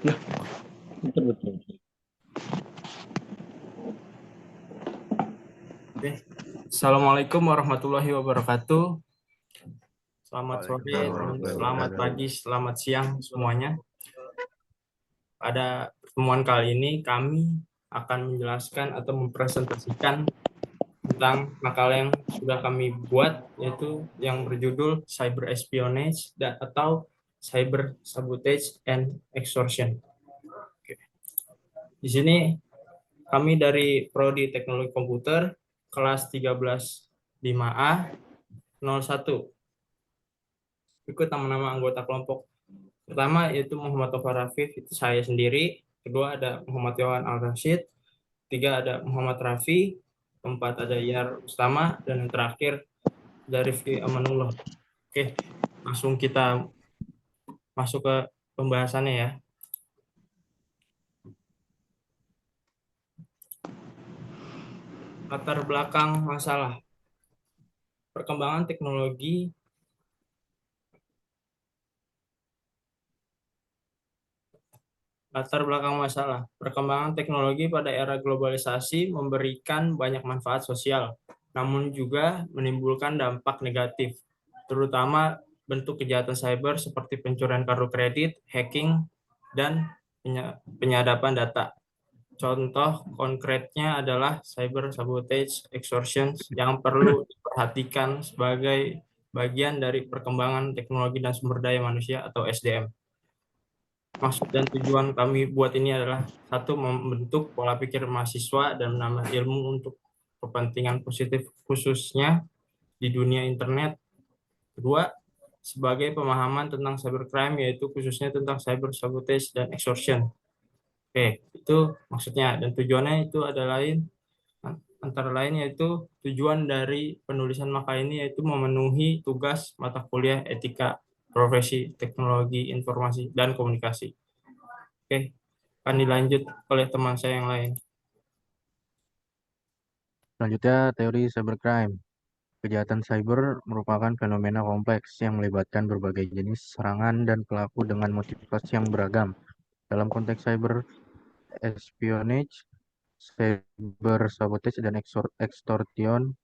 Nah, betul betul. Oke. Assalamualaikum warahmatullahi wabarakatuh. Selamat sore, Waalaikumsalam warahmatullahi selamat wabarakatuh. pagi, selamat siang semuanya. Pada pertemuan kali ini kami akan menjelaskan atau mempresentasikan tentang makalah yang sudah kami buat, yaitu yang berjudul Cyber Espionage atau Cyber Sabotage and Extortion. Oke. Di sini kami dari Prodi Teknologi Komputer kelas 13 5A 01. Ikut nama-nama anggota kelompok. Pertama yaitu Muhammad Taufiq Rafif, itu saya sendiri. Kedua ada Muhammad Yohan Al-Rashid. Tiga ada Muhammad Rafi. Keempat ada Yar Ustama. Dan yang terakhir ada Rifki Amanullah. Oke, langsung kita masuk ke pembahasannya ya. Latar belakang masalah. Perkembangan teknologi Latar belakang masalah. Perkembangan teknologi pada era globalisasi memberikan banyak manfaat sosial, namun juga menimbulkan dampak negatif, terutama bentuk kejahatan cyber seperti pencurian kartu kredit, hacking, dan penyadapan data. Contoh konkretnya adalah cyber sabotage, extortion yang perlu diperhatikan sebagai bagian dari perkembangan teknologi dan sumber daya manusia atau SDM. Maksud dan tujuan kami buat ini adalah satu, membentuk pola pikir mahasiswa dan menambah ilmu untuk kepentingan positif khususnya di dunia internet. Kedua, sebagai pemahaman tentang cybercrime yaitu khususnya tentang cyber sabotage dan extortion. Oke, itu maksudnya dan tujuannya itu ada lain antara lain yaitu tujuan dari penulisan makalah ini yaitu memenuhi tugas mata kuliah etika profesi teknologi informasi dan komunikasi. Oke, akan dilanjut oleh teman saya yang lain. Selanjutnya, teori cybercrime. Kejahatan cyber merupakan fenomena kompleks yang melibatkan berbagai jenis serangan dan pelaku dengan motivasi yang beragam. Dalam konteks cyber espionage, cyber sabotage, dan extortion,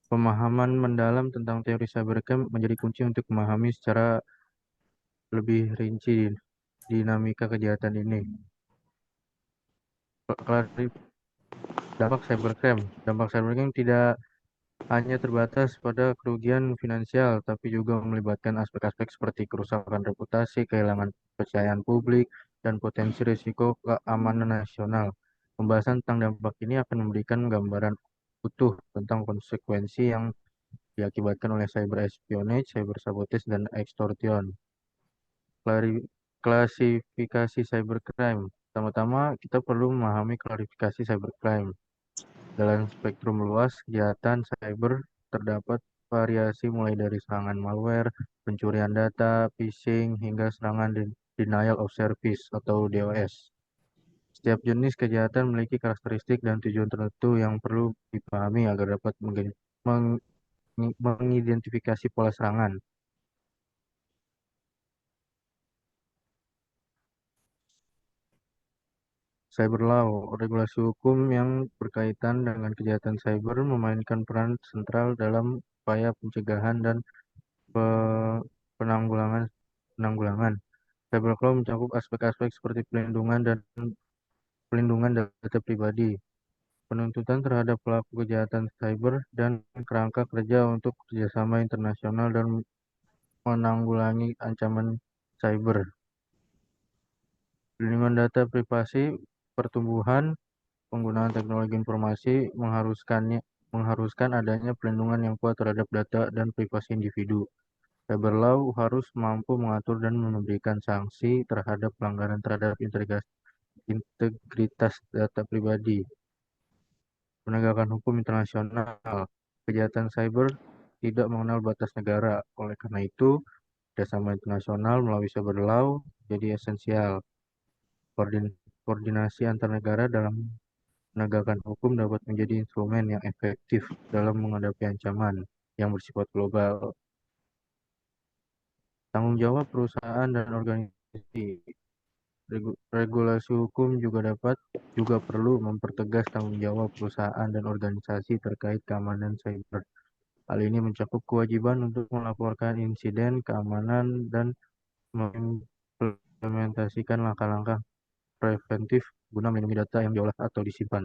pemahaman mendalam tentang teori cybercrime menjadi kunci untuk memahami secara lebih rinci dinamika kejahatan ini. Dampak cybercrime. Dampak cybercrime tidak hanya terbatas pada kerugian finansial, tapi juga melibatkan aspek-aspek seperti kerusakan reputasi, kehilangan kepercayaan publik, dan potensi risiko keamanan nasional. Pembahasan tentang dampak ini akan memberikan gambaran utuh tentang konsekuensi yang diakibatkan oleh cyber espionage, cyber sabotage, dan extortion. Klasifikasi cybercrime. Pertama-tama, kita perlu memahami klarifikasi cybercrime. Dalam spektrum luas kejahatan cyber terdapat variasi mulai dari serangan malware, pencurian data, phishing, hingga serangan denial of service atau DOS. Setiap jenis kejahatan memiliki karakteristik dan tujuan tertentu yang perlu dipahami agar dapat mengidentifikasi pola serangan. Cyber law, regulasi hukum yang berkaitan dengan kejahatan cyber memainkan peran sentral dalam upaya pencegahan dan penanggulangan penanggulangan. Cyberlaw mencakup aspek-aspek seperti pelindungan data pribadi, penuntutan terhadap pelaku kejahatan cyber, dan kerangka kerja untuk kerjasama internasional dan menanggulangi ancaman cyber. Perlindungan data privasi, pertumbuhan penggunaan teknologi informasi mengharuskan adanya perlindungan yang kuat terhadap data dan privasi individu. Cyber law harus mampu mengatur dan memberikan sanksi terhadap pelanggaran terhadap integritas data pribadi. Penegakan hukum internasional. Kejahatan cyber tidak mengenal batas negara. Oleh karena itu, kerjasama internasional melalui cyber law jadi esensial. Koordinasi antar negara dalam penegakan hukum dapat menjadi instrumen yang efektif dalam menghadapi ancaman yang bersifat global. Tanggung jawab perusahaan dan organisasi. Regulasi hukum juga perlu mempertegas tanggung jawab perusahaan dan organisasi terkait keamanan cyber. Hal ini mencakup kewajiban untuk melaporkan insiden keamanan dan mengimplementasikan langkah-langkah preventif guna melindungi data yang diolah atau disimpan.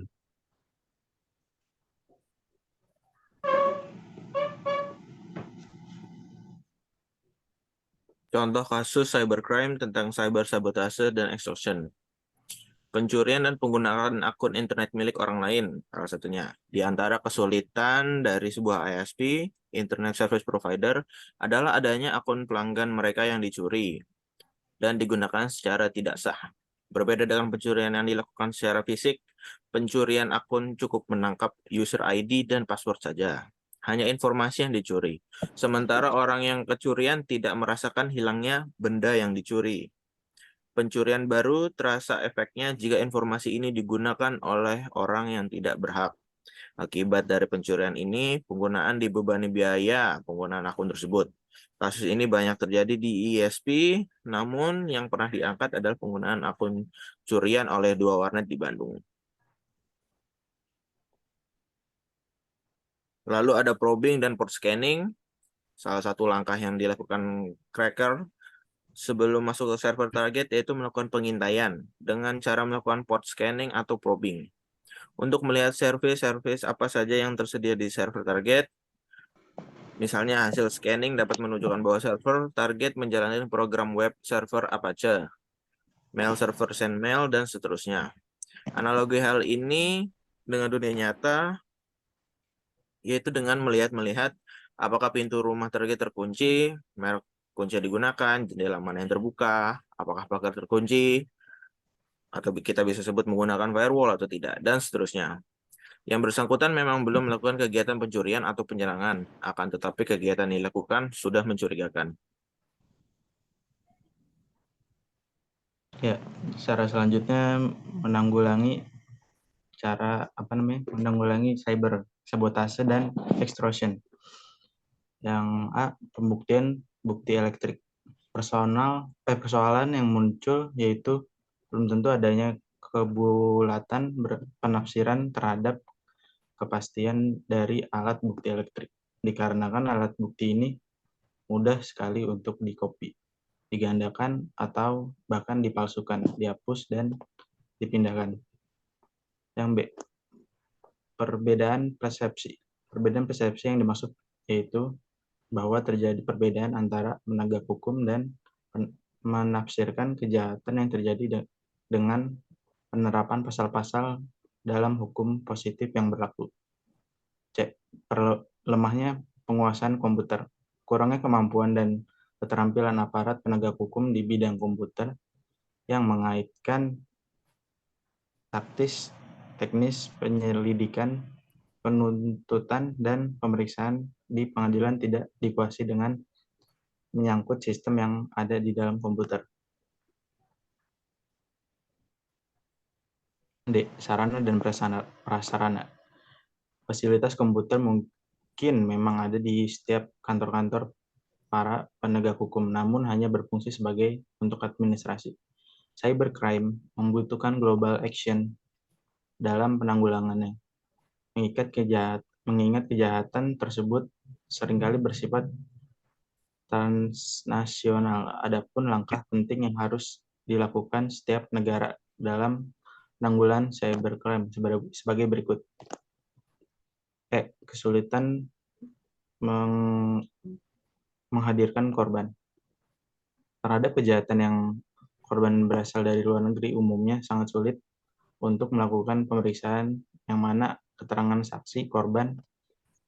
Contoh kasus cybercrime tentang cyber sabotase dan extortion. Pencurian dan penggunaan akun internet milik orang lain, salah satunya. Di antara kesulitan dari sebuah ISP, Internet Service Provider, adalah adanya akun pelanggan mereka yang dicuri dan digunakan secara tidak sah. Berbeda dengan pencurian yang dilakukan secara fisik, pencurian akun cukup menangkap user ID dan password saja. Hanya informasi yang dicuri. Sementara orang yang kecurian tidak merasakan hilangnya benda yang dicuri. Pencurian baru terasa efeknya jika informasi ini digunakan oleh orang yang tidak berhak. Akibat dari pencurian ini, penggunaan dibebani biaya penggunaan akun tersebut. Kasus ini banyak terjadi di ISP, namun yang pernah diangkat adalah penggunaan akun curian oleh 2 warnet di Bandung. Lalu ada probing dan port scanning, salah satu langkah yang dilakukan cracker sebelum masuk ke server target yaitu melakukan pengintaian dengan cara melakukan port scanning atau probing. Untuk melihat service apa saja yang tersedia di server target, misalnya hasil scanning dapat menunjukkan bahwa server target menjalani program web server Apache, mail server send mail, dan seterusnya. Analogi hal ini dengan dunia nyata yaitu dengan melihat apakah pintu rumah target terkunci, merek kunci yang digunakan, jendela mana yang terbuka, apakah pagar terkunci, atau kita bisa sebut menggunakan firewall atau tidak, dan seterusnya. Yang bersangkutan memang belum melakukan kegiatan pencurian atau penyerangan, akan tetapi kegiatan yang dilakukan sudah mencurigakan. Ya, cara selanjutnya menanggulangi menanggulangi cyber sabotase dan extortion. Yang A, pembuktian bukti elektrik. Persoalan yang muncul yaitu belum tentu adanya kebulatan penafsiran terhadap kepastian dari alat bukti elektrik. Dikarenakan alat bukti ini mudah sekali untuk dikopi, digandakan, atau bahkan dipalsukan, dihapus, dan dipindahkan. Yang B, perbedaan persepsi. Perbedaan persepsi yang dimaksud yaitu bahwa terjadi perbedaan antara penegak hukum dan menafsirkan kejahatan yang terjadi dengan penerapan pasal-pasal dalam hukum positif yang berlaku. C. Lemahnya penguasaan komputer. Kurangnya kemampuan dan keterampilan aparat penegak hukum di bidang komputer yang mengaitkan taktis, teknis, penyelidikan, penuntutan, dan pemeriksaan di pengadilan tidak dikuasai dengan menyangkut sistem yang ada di dalam komputer. D. Sarana dan prasarana. Fasilitas komputer mungkin memang ada di setiap kantor-kantor para penegak hukum, namun hanya berfungsi sebagai untuk administrasi. Cybercrime membutuhkan global action dalam penanggulangannya. Mengingat kejahatan tersebut seringkali bersifat transnasional. Adapun langkah penting yang harus dilakukan setiap negara dalam penanggulangan cybercrime sebagai berikut. Kesulitan menghadirkan korban. Terhadap kejahatan yang korban berasal dari luar negeri, umumnya sangat sulit untuk melakukan pemeriksaan yang mana keterangan saksi korban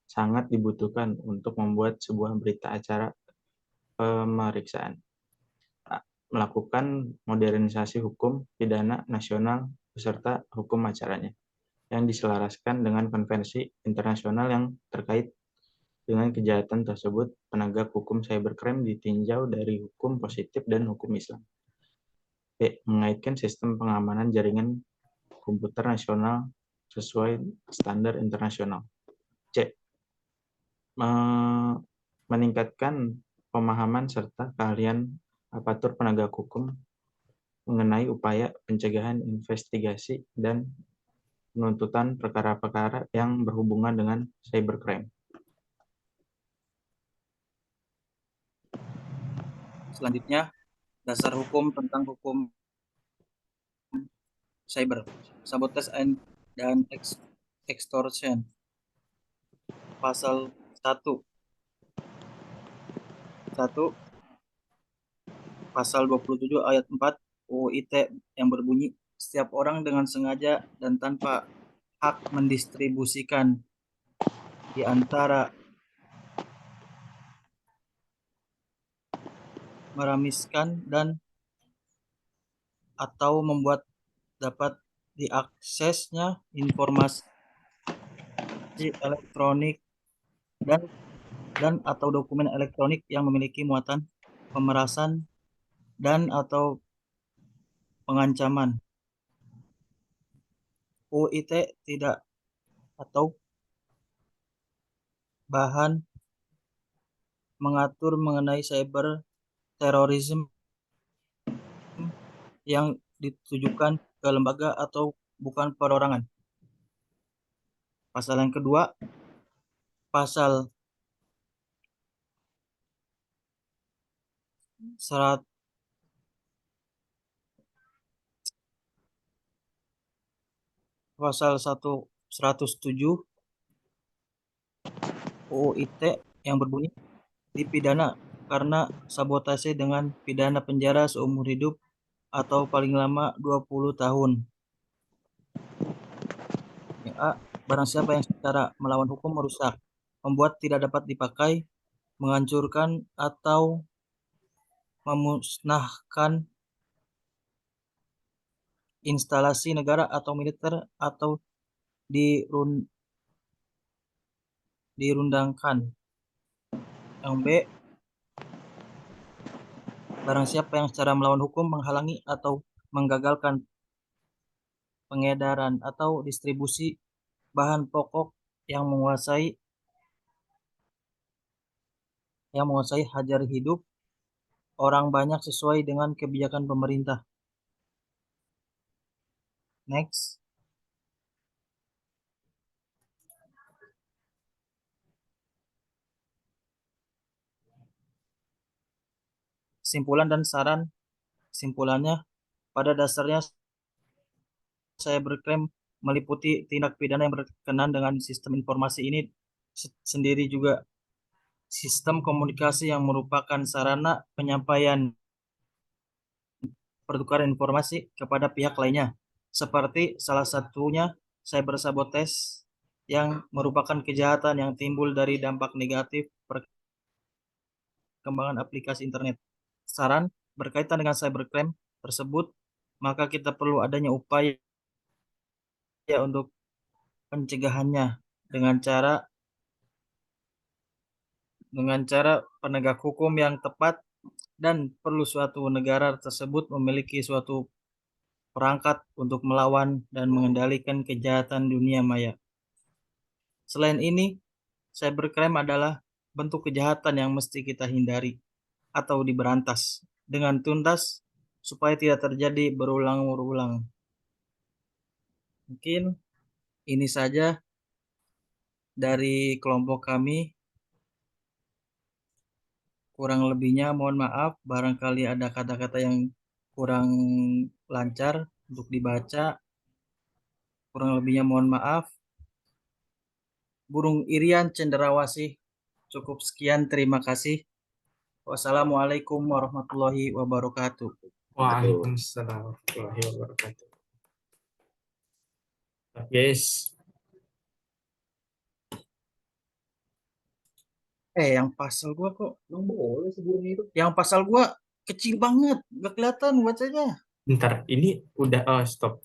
sangat dibutuhkan untuk membuat sebuah berita acara pemeriksaan. Melakukan modernisasi hukum pidana nasional beserta hukum acaranya yang diselaraskan dengan konvensi internasional yang terkait dengan kejahatan tersebut. Penegak hukum cybercrime ditinjau dari hukum positif dan hukum Islam. B. Mengaitkan sistem pengamanan jaringan komputer nasional sesuai standar internasional. C. Meningkatkan pemahaman serta keahlian aparatur penegak hukum mengenai upaya pencegahan, investigasi, dan penuntutan perkara-perkara yang berhubungan dengan cybercrime. Selanjutnya, dasar hukum tentang hukum cyber, sabotage dan extortion. Pasal 1. Pasal 27 ayat 4 UU ITE yang berbunyi, setiap orang dengan sengaja dan tanpa hak mendistribusikan di antara meramiskan dan atau membuat dapat diaksesnya informasi elektronik dan atau dokumen elektronik yang memiliki muatan pemerasan dan atau pengancaman. UU ITE tidak atau bahan mengatur mengenai cyber terorisme yang ditujukan ke lembaga atau bukan perorangan. Pasal yang kedua, pasal 107 UU ITE yang berbunyi, dipidana karena sabotase dengan pidana penjara seumur hidup atau paling lama 20 tahun. Yang A, barang siapa yang secara melawan hukum merusak, membuat tidak dapat dipakai, menghancurkan atau memusnahkan instalasi negara atau militer atau dirundangkan. Yang B, barang siapa yang secara melawan hukum menghalangi atau menggagalkan pengedaran atau distribusi bahan pokok yang menguasai hajar hidup orang banyak sesuai dengan kebijakan pemerintah. Next. Kesimpulan dan saran. Kesimpulannya, pada dasarnya cybercrime meliputi tindak pidana yang berkenaan dengan sistem informasi ini sendiri juga sistem komunikasi yang merupakan sarana penyampaian pertukaran informasi kepada pihak lainnya, seperti salah satunya cyber sabotage yang merupakan kejahatan yang timbul dari dampak negatif perkembangan aplikasi internet. Saran berkaitan dengan cybercrime tersebut, maka kita perlu adanya upaya untuk pencegahannya dengan cara penegak hukum yang tepat, dan perlu suatu negara tersebut memiliki suatu perangkat untuk melawan dan mengendalikan kejahatan dunia maya. Selain ini, cybercrime adalah bentuk kejahatan yang mesti kita hindari atau diberantas dengan tuntas supaya tidak terjadi berulang-ulang. Mungkin ini saja dari kelompok kami. Kurang lebihnya mohon maaf, barangkali ada kata-kata yang kurang lancar untuk dibaca. Kurang lebihnya mohon maaf. Burung Irian Cenderawasih. Cukup sekian, terima kasih. Wassalamualaikum warahmatullahi wabarakatuh. Waalaikumsalam warahmatullahi wabarakatuh. Guys, Yang pasal gua kok boleh seburung itu. Yang pasal gua kecil banget, gak kelihatan bacanya. bentar, ini udah stop.